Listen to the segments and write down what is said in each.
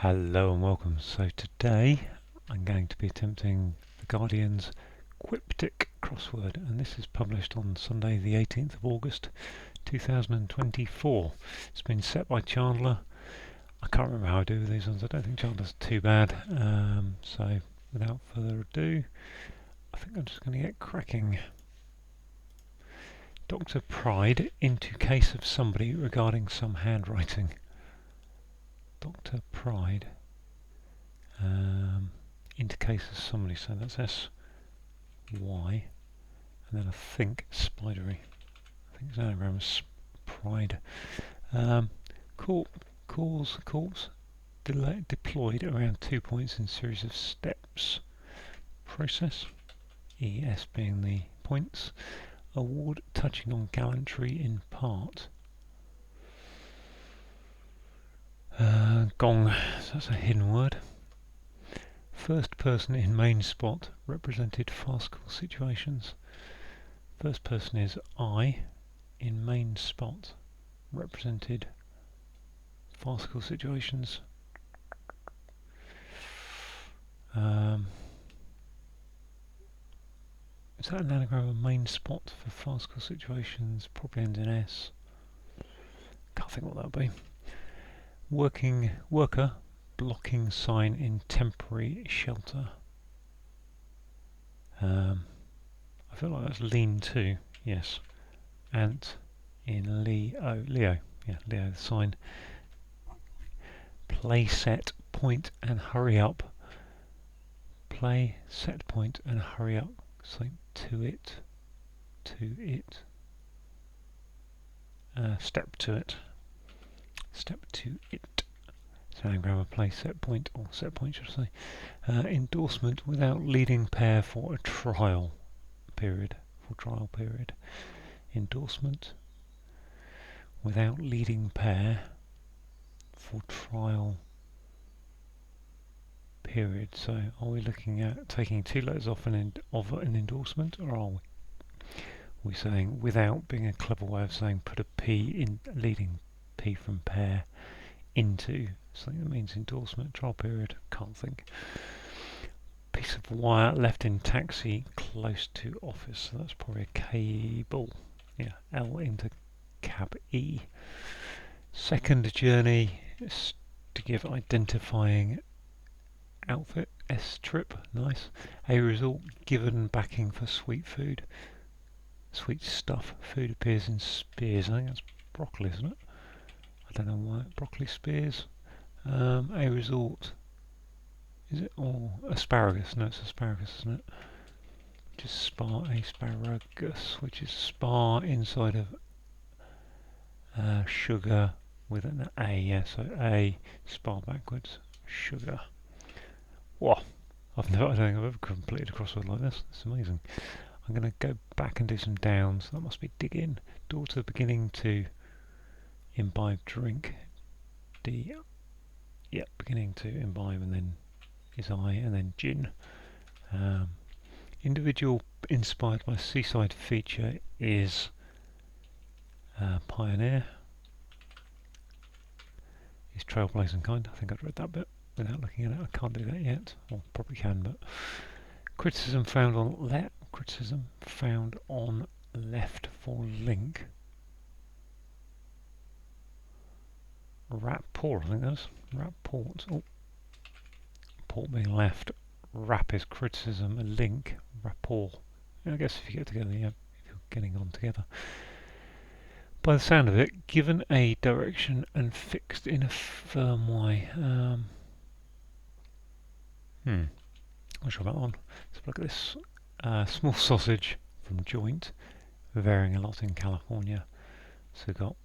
Hello and welcome. So today I'm going to be attempting the Guardian's Quiptic crossword, and this is published on Sunday the 18th of August 2024. It's been set by Chandler. I can't remember how I do with these ones. I don't think Chandler's too bad. So without further ado, I think I'm just going to get cracking. Dr. Pride into case of somebody regarding some handwriting. Dr. Pride into case of somebody, so that's S-Y, and then I think spidery. I think it's anagrams. Pride. Corpse deployed around 2 points in series of steps. Process, ES being the points. Award touching on gallantry in part. Gong, so that's a hidden word. First person in main spot represented farcical situations. First person is I in main spot represented farcical situations. Is that an anagram of main spot for farcical situations? Probably ends in S. Can't think what that would be. Worker blocking sign in temporary shelter. I feel like that's lean to, yes. Ant in Leo, yeah, Leo, the sign. Play, set, point and hurry up. Play, set, point and hurry up. Something to it. Step to it. Step to it. So anagram of play, set point, or set point should I say. Endorsement without leading pair for a trial period. Endorsement without leading pair for trial period. So are we looking at taking two letters off an endorsement, or are we saying without being a clever way of saying put a P in leading P from pair into something that means endorsement, trial period? Can't think. Piece of wire left in taxi close to office, so that's probably a cable. Yeah, L into cab E. Second journey is to give identifying outfit. S trip, nice. A result given backing for sweet food. Sweet stuff. Food appears in spears. I think that's broccoli, isn't it? I don't know why. Broccoli spears. A resort. Is it? Or asparagus? No, it's asparagus, isn't it? Which is spar asparagus, which is spar inside of sugar with an A. Yeah, so A spar backwards. Sugar. Wow, I don't think I've ever completed a crossword like this. It's amazing. I'm going to go back and do some downs. That must be dig in. Daughter beginning to imbibe drink. D. Yep, beginning to imbibe, and then is I, and then gin. Individual inspired by seaside feature is pioneer. Is trailblazing kind. I think I've read that bit without looking at it. I can't do that yet, or probably can, but criticism found on left for link. Rapport, I think that's rapport. Oh, port being left. Rap is criticism. A link, rapport. I guess if you get together, yeah, if you're getting on together. By the sound of it, given a direction and fixed in a firm way. Not sure about that one. Let's look at this. Small sausage from joint, varying a lot in California. So we've got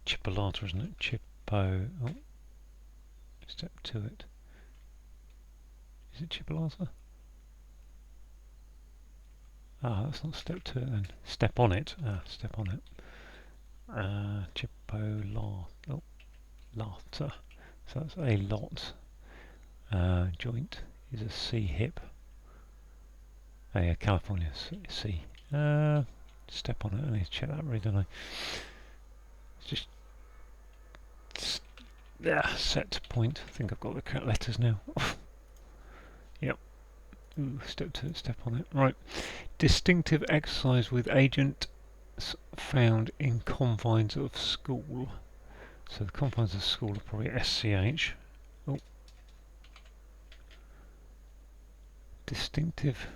chipolata, isn't it? Chippo. Oh, step to it. Is it chipolata? Ah, that's not step to it then. Step on it. Step on it. Chipolata. Oh, lata. So that's a lot. Joint is a C hip. Oh yeah, California C. Step on it. I need to check that really, don't I? It's just Yeah, set point. I think I've got the correct letters now. Yep. Ooh, step on it. Right. Distinctive exercise with agent found in confines of school. So the confines of school are probably SCH. Oh. Distinctive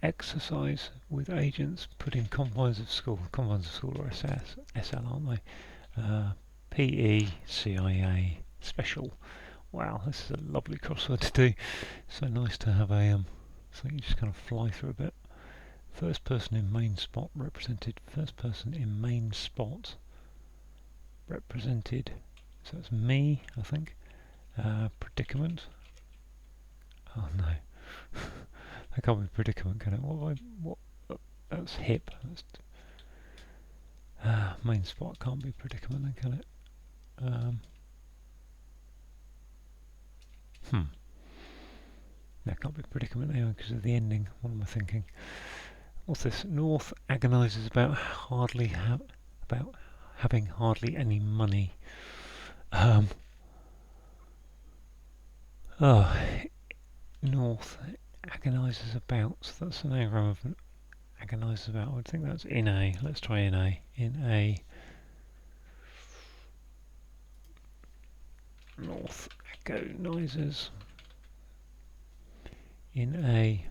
exercise with agents put in confines of school. Confines of school are SL, aren't they? PECIA special. Wow, this is a lovely crossword to do. So nice to have a so you just kind of fly through a bit. First person in main spot represented. First person in main spot represented. So that's me, I think. Predicament. Oh no, that can't be predicament, can it? What? That's hip. That's main spot can't be predicament, then, can it? That can't be predicament anyway because of the ending. What am I thinking? What's this? North agonises about having hardly any money. North agonises about. So that's an anagram of agonises about. I would think that's in a. Let's try in a. In a. North agonises. In a.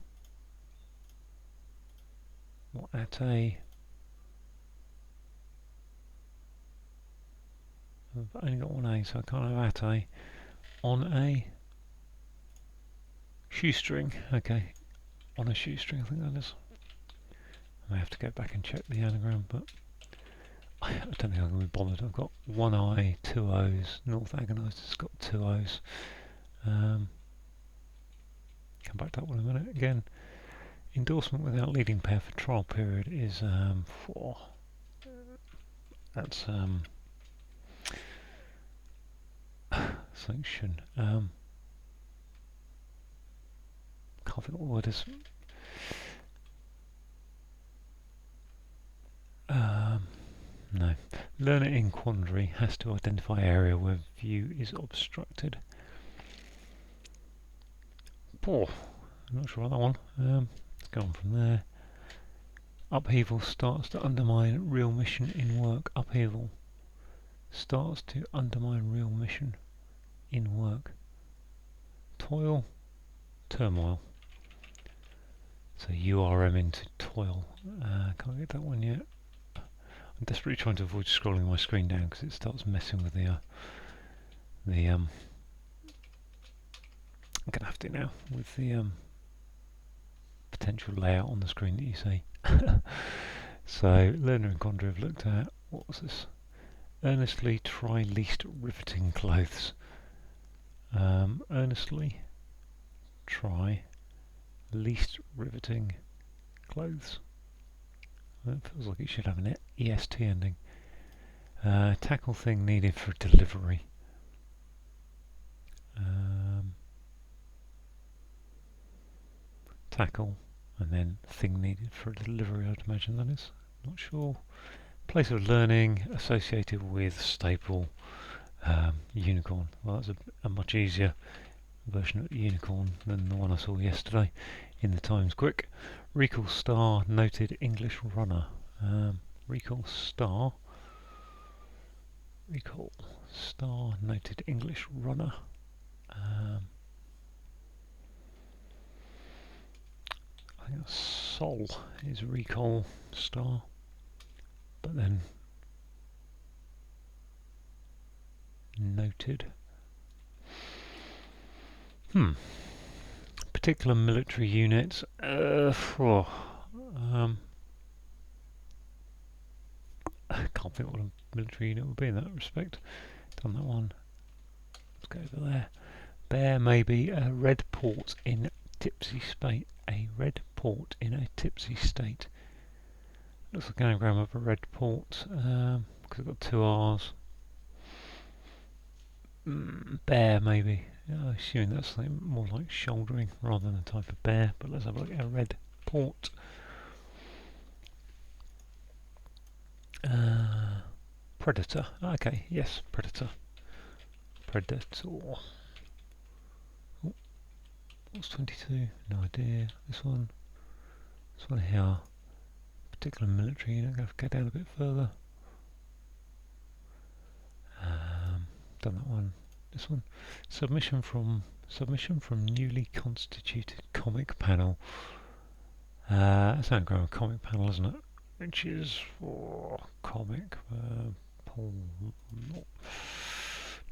What at a. I've only got one A, so I can't have at a. On a. Shoestring. Okay. On a shoestring, I think that is. I may have to go back and check the anagram, but I don't think I'm going to be bothered. I've got one I, two O's. North agonised has got two O's. Come back to that one in a minute. Again, endorsement without leading pair for trial period is that's sanction. Can't think what the word is. No. Learner in quandary has to identify area where view is obstructed. Poor. I'm not sure about that one. Let's go on from there. Upheaval starts to undermine real mission in work. Upheaval starts to undermine real mission in work. Toil, turmoil. So URM into toil. Can't get that one yet. I'm desperately trying to avoid scrolling my screen down because it starts messing with the I'm gonna have to now with the potential layout on the screen that you see. So learner and quandary I've looked at. What was this? Earnestly try least riveting clothes. Earnestly try least riveting clothes. That feels like it should have an EST ending. Tackle thing needed for delivery. Tackle and then thing needed for delivery, I'd imagine that is. Not sure. Place of learning associated with staple unicorn. Well, that's a much easier version of unicorn than the one I saw yesterday in the Times Quick. Recall star noted English runner. Recall star noted English runner. I think Sol is recall star, but then noted. Particular military units. I can't think what a military unit would be in that respect. Done that one. Let's go over there. Bear may be a red port in tipsy state. A red port in a tipsy state. Looks like an anagram of a red port because I've got two R's. Bear maybe. Yeah, I assume that's something more like shouldering rather than a type of bear. But let's have a look at a red port. Predator. Okay, yes, predator. predator. Oh, what's 22? No idea. This one here. Particular military unit. I'm going to go down a bit further. Done that one. This one. Submission from newly constituted comic panel. That's an anagram comic panel, isn't it? Which is comic. Not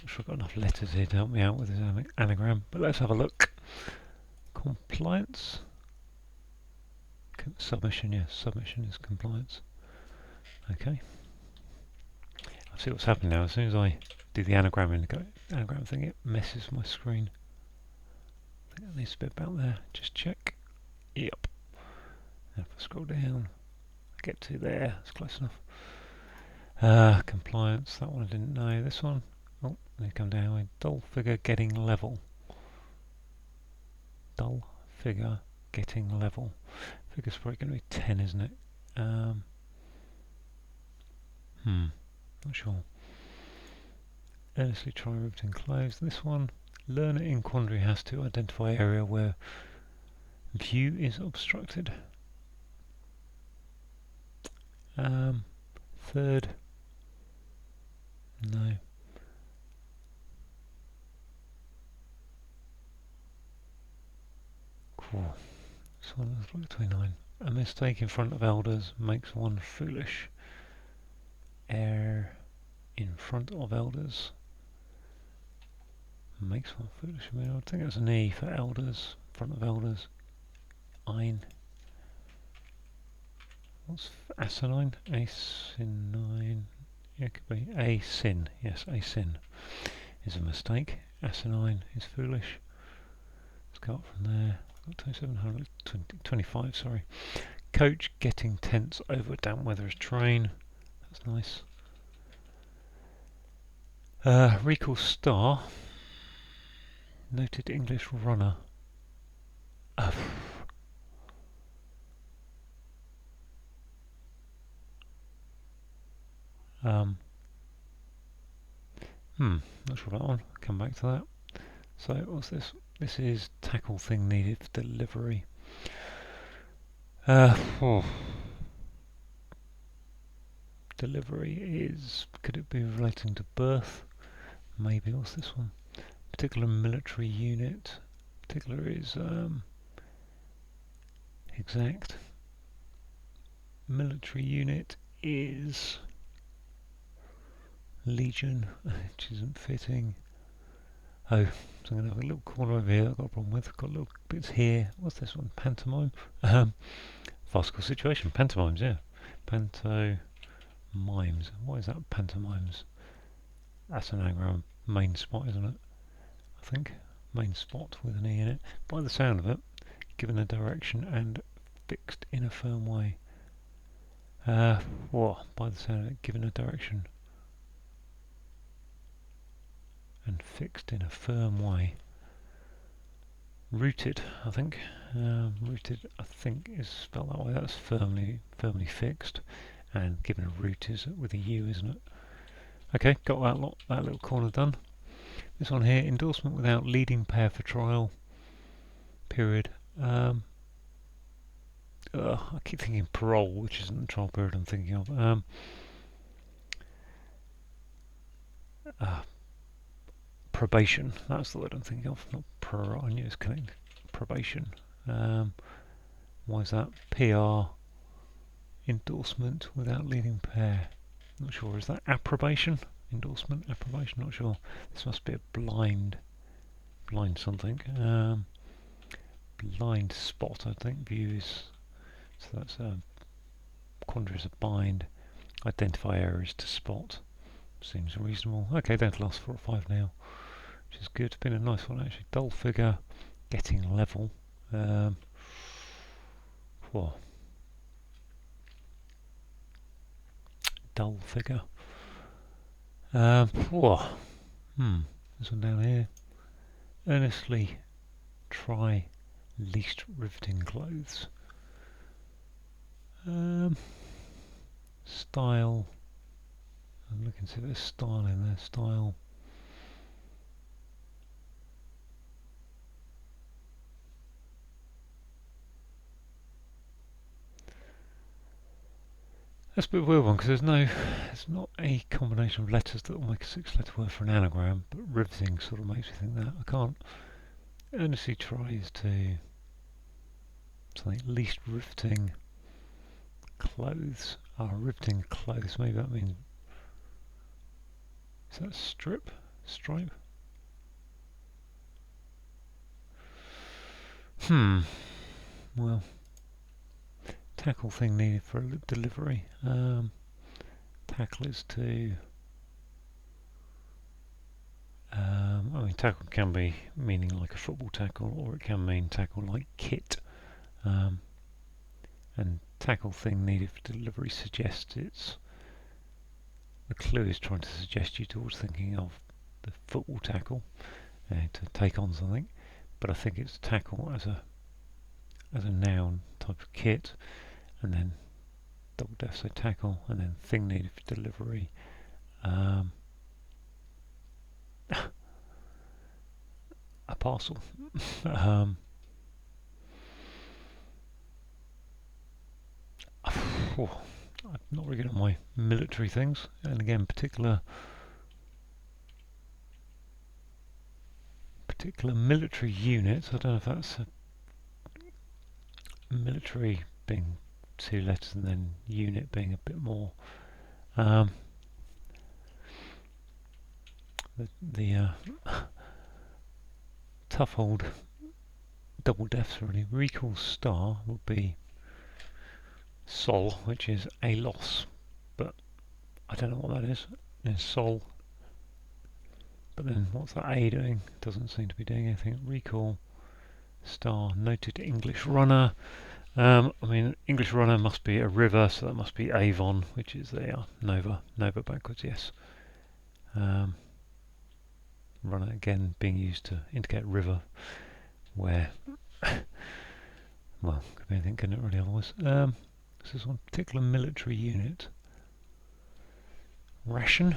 sure I've got enough letters here to help me out with this anagram, but let's have a look. Compliance. Submission, yes. Submission is compliance. Okay. I'll see what's happened now. As soon as I do the anagram thing, it messes my screen. I think that needs a bit about there. Just check. Yep. If I scroll down, I get to there. It's close enough. Compliance. That one I didn't know. This one. Oh, they come down. Dull figure getting level. Dull figure getting level. Figure's probably going to be 10, isn't it? Not sure. Earnestly try riveting close. This one, learner in quandary has to identify area where view is obstructed. Third, no. Cool. This one is like 29. A mistake in front of elders makes one foolish. Err in front of elders makes one foolish. I mean, I would think that's an E for elders, front of elders. Ein. What's asinine? Asinine. Yeah, it could be a sin. Yes, a sin is a mistake. Asinine is foolish. Let's go up from there. 2700, 25, sorry. Coach getting tense over damp weather as train. That's nice. Recall star. Noted English runner. Not sure about that one. Come back to that. So what's this? This is tackle thing needed for delivery. Delivery is, could it be relating to birth? Maybe. What's this one? Particular military unit. Particular is exact. Military unit is Legion, which isn't fitting. Oh, so I'm going to have a little corner over here I've got a problem with. Got little bits here. What's this one? Pantomime? Farcical situation. Pantomimes, yeah. Pantomimes. What is that? Pantomimes. That's an anagram. Main spot, isn't it? I think. Main spot with an E in it. By the sound of it, given a direction and fixed in a firm way. By the sound of it, given a direction and fixed in a firm way. Rooted, I think. Rooted, I think, is spelled that way. That's firmly fixed, and given a root is with a U, isn't it? Okay, got that little corner done. This one here, endorsement without leading pair for trial. Period. I keep thinking parole, which isn't the trial period I'm thinking of. Probation, that's the word I'm thinking of, not parole. I knew it was connected. Probation. Why is that? PR. Endorsement without leading pair. Not sure. Is that approbation? Endorsement, approbation, not sure. This must be a blind something. Blind spot, I think. Views. So that's quandary is a bind. Identify areas to spot. Seems reasonable. Okay, down to last 4 or 5 now, which is good. Been a nice one actually. Dull figure, getting level. Dull figure. This one down here. Earnestly try least riveting clothes. Style. I'm looking to see if there's style in there. Style. That's a bit of a weird one because there's not a combination of letters that will make a 6-letter word for an anagram, but riveting sort of makes me think that. I can't earnestly try to something least riveting clothes. Riveting clothes, maybe that means, is that strip? Stripe? Well, tackle thing needed for a delivery. Tackle is to... I mean, tackle can be meaning like a football tackle, or it can mean tackle like kit. And tackle thing needed for delivery suggests it's... The clue is trying to suggest you towards thinking of the football tackle to take on something, but I think it's tackle as a noun type of kit, and then double def, so tackle, and then thing needed for delivery. A parcel. I'm not really good at my military things, and again, particular military units. I don't know if that's a military being 2 letters and then unit being a bit more. The tough old double defs really. Recall star would be sol, which is a loss, but I don't know what that is. It's sol, but then what's that A doing? Doesn't seem to be doing anything. Recall star, noted English runner. I mean, English runner must be a river, so that must be Avon, which is there. Nova backwards, yes. Runner again being used to indicate river, where, well, could be anything, couldn't it really otherwise? This is one particular military unit. Ration.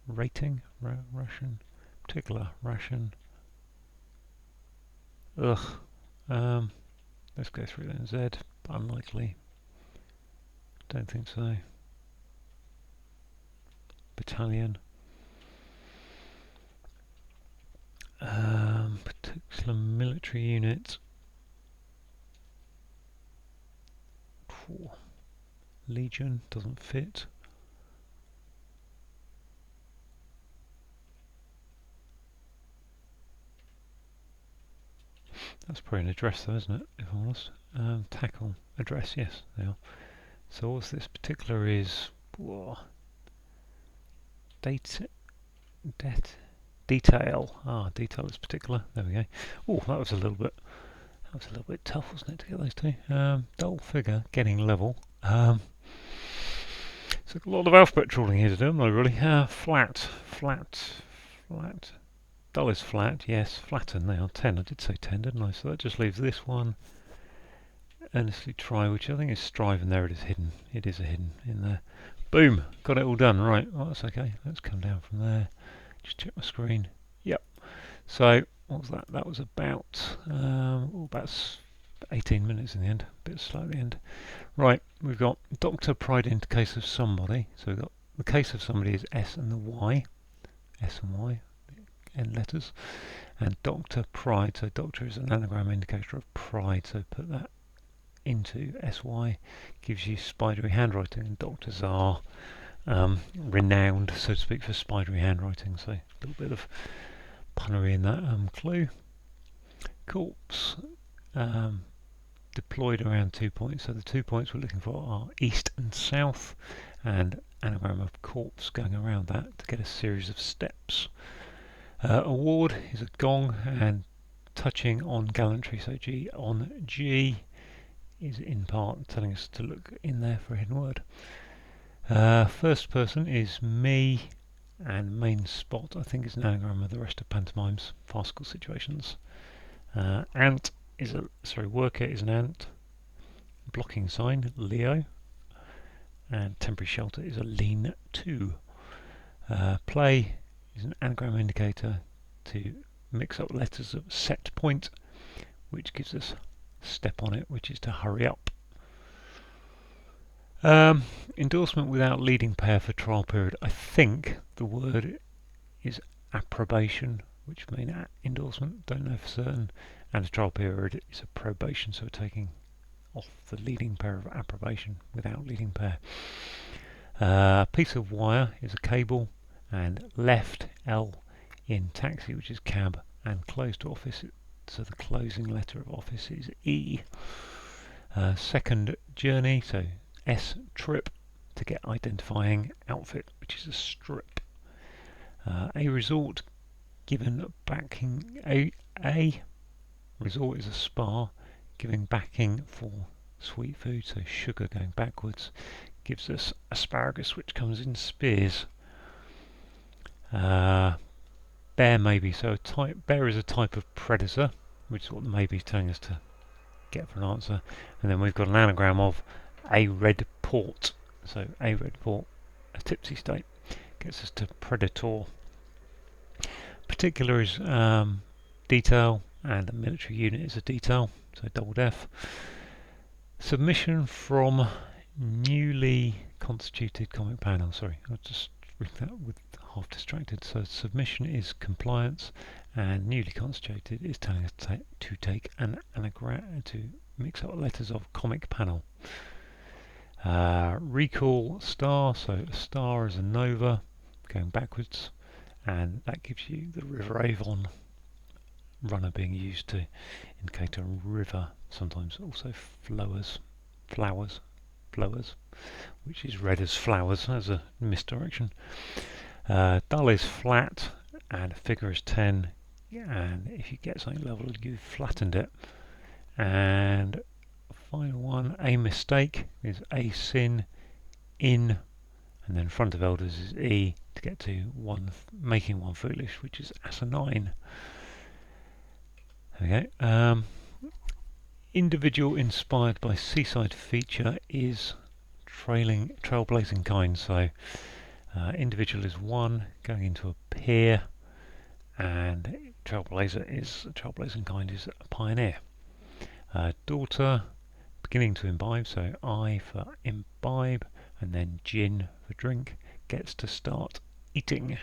Rating. Ration. Particular ration. Ugh. Let's go through then. Z. Unlikely. Don't think so. Battalion. Particular military unit. Legion doesn't fit. That's probably an address though, isn't it, if I'm honest? Tackle, address, yes, they are. So what's this particular is... Detail. Detail is particular. There we go. Oh, that was a little bit tough, wasn't it, to get those two? Dull figure, getting level. So a lot of alphabet trawling here to do, not really. Flat. Dull is flat, yes. Flatten now. 10. I did say 10, didn't I? So that just leaves this one. Earnestly try, which I think is strive, and there it is hidden. It is a hidden in there. Boom! Got it all done. Right. Well, that's okay. Let's come down from there. Just check my screen. Yep. So what was that? That was about 18 minutes in the end. A bit slow at the end. Right. We've got Dr. Pride into case of somebody. So we've got the case of somebody is S and the Y. S and Y. N letters. And Dr. Pride. So Doctor is an anagram indicator of pride. So put that into SY, gives you spidery handwriting, and doctors are renowned, so to speak, for spidery handwriting, so a little bit of punnery in that clue. Corpse, deployed around 2 points, so the 2 points we're looking for are east and south, and anagram of corpse going around that to get a series of steps. Award is a gong, and touching on gallantry, so G on G, is in part telling us to look in there for a hidden word. First person is me, and main spot I think is an anagram of the rest of pantomimes, farcical situations. Ant is worker is an ant. Blocking sign, Leo. And temporary shelter is a lean to. Play is an anagram indicator to mix up letters of set point, which gives us step on it, which is to hurry up. Um, Endorsement without leading pair for trial period. I think the word is approbation, which means endorsement. Don't know for certain. And a trial period is a probation, so we're taking off the leading pair of approbation without leading pair. Piece of wire is a cable, and left L in taxi, which is cab, and closed office, so the closing letter of office is E. Second journey, so S trip, to get identifying outfit, which is a strip. A resort given backing. A resort is a spa giving backing for sweet food, so sugar going backwards gives us asparagus, which comes in spears. Bear maybe, so bear is a type of predator, which is what the maybe is telling us to get for an answer. And then we've got an anagram of a red port, so a red port, a tipsy state, gets us to predator. Particular is detail, and a military unit is a detail, so double def. Submission from newly constituted comic panel. Sorry, I'll just read that with half distracted. So submission is compliance, and newly constituted is telling us to take an anagram, to mix up letters of comic panel. Recall star, so a star is a nova going backwards, and that gives you the River Avon runner being used to indicate a river, sometimes also flowers, which is read as flowers as a misdirection. Dull is flat, and figure is 10, and if you get something level, you've flattened it. And final one, a mistake is a sin, in, and then front of elders is E to get to making one foolish, which is asinine. Okay. Individual inspired by seaside feature is trailblazing kind. So individual is one going into a peer, and trailblazing kind is a pioneer. Daughter beginning to imbibe, so I for imbibe, and then gin for drink, gets to start eating.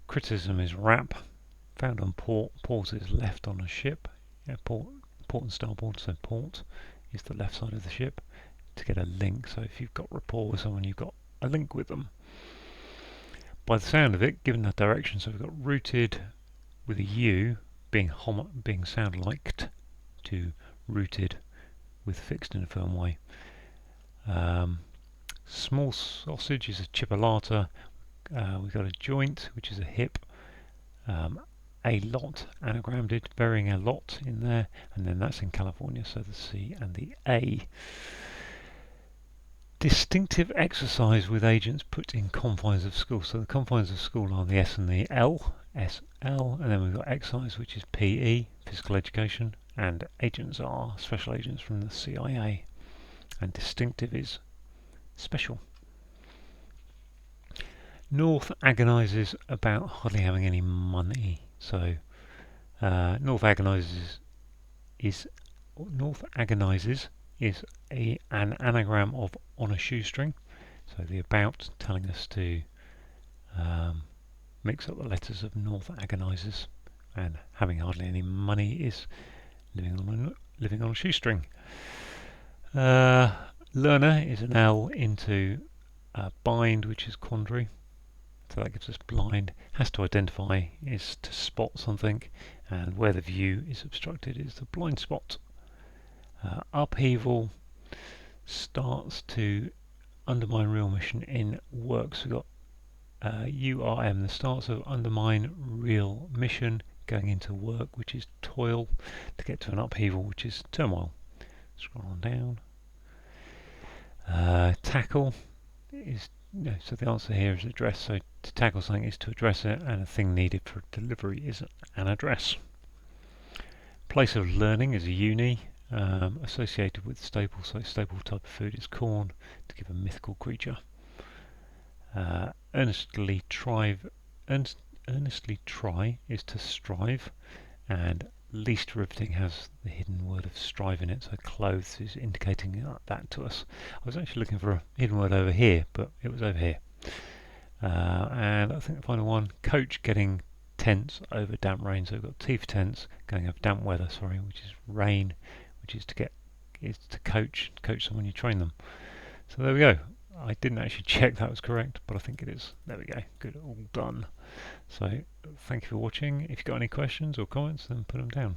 Criticism is rap, found on port. Port is left on a ship. Yeah, port and starboard, so port is the left side of the ship to get a link. So if you've got rapport with someone, you've got a link with them. By the sound of it, given that direction, so we've got rooted with a U being sound liked to rooted with fixed in a firm way. Small sausage is a chipolata. We've got a joint, which is a hip. A lot anagrammed, burying a lot in there, and then that's in California, so the C and the A. Distinctive exercise with agents put in confines of school. So the confines of school are the S and the L, SL, and then we've got exercise, which is PE, physical education, and agents are special agents from the CIA, and distinctive is special. North agonises about hardly having any money. So North agonises is an anagram of on a shoestring. So the about telling us to mix up the letters of North agonises, and having hardly any money is living on a shoestring. Learner is an L into bind, which is quandary. So that gives us blind. Has to identify is to spot something, and where the view is obstructed is the blind spot. Upheaval starts to undermine real mission in works. We've got URM, the start, so undermine real mission going into work, which is toil, to get to an upheaval, which is turmoil. Scroll on down. Tackle is so the answer here is address. So to tackle something is to address it, and a thing needed for delivery is an address. Place of learning is a uni, associated with staple. So staple type of food is corn, to give a mythical creature. Earnestly try is to strive, and least riveting has the hidden word of strive in it, so clothes is indicating that to us. I was actually looking for a hidden word over here, but it was over here. And I think the final one, coach getting tense over damp rain. So we've got T for tense, going over damp weather, sorry, which is rain, which is to coach someone, you train them. So there we go. I didn't actually check that was correct, but I think it is. There we go. Good, all done. So thank you for watching. If you've got any questions or comments, then put them down.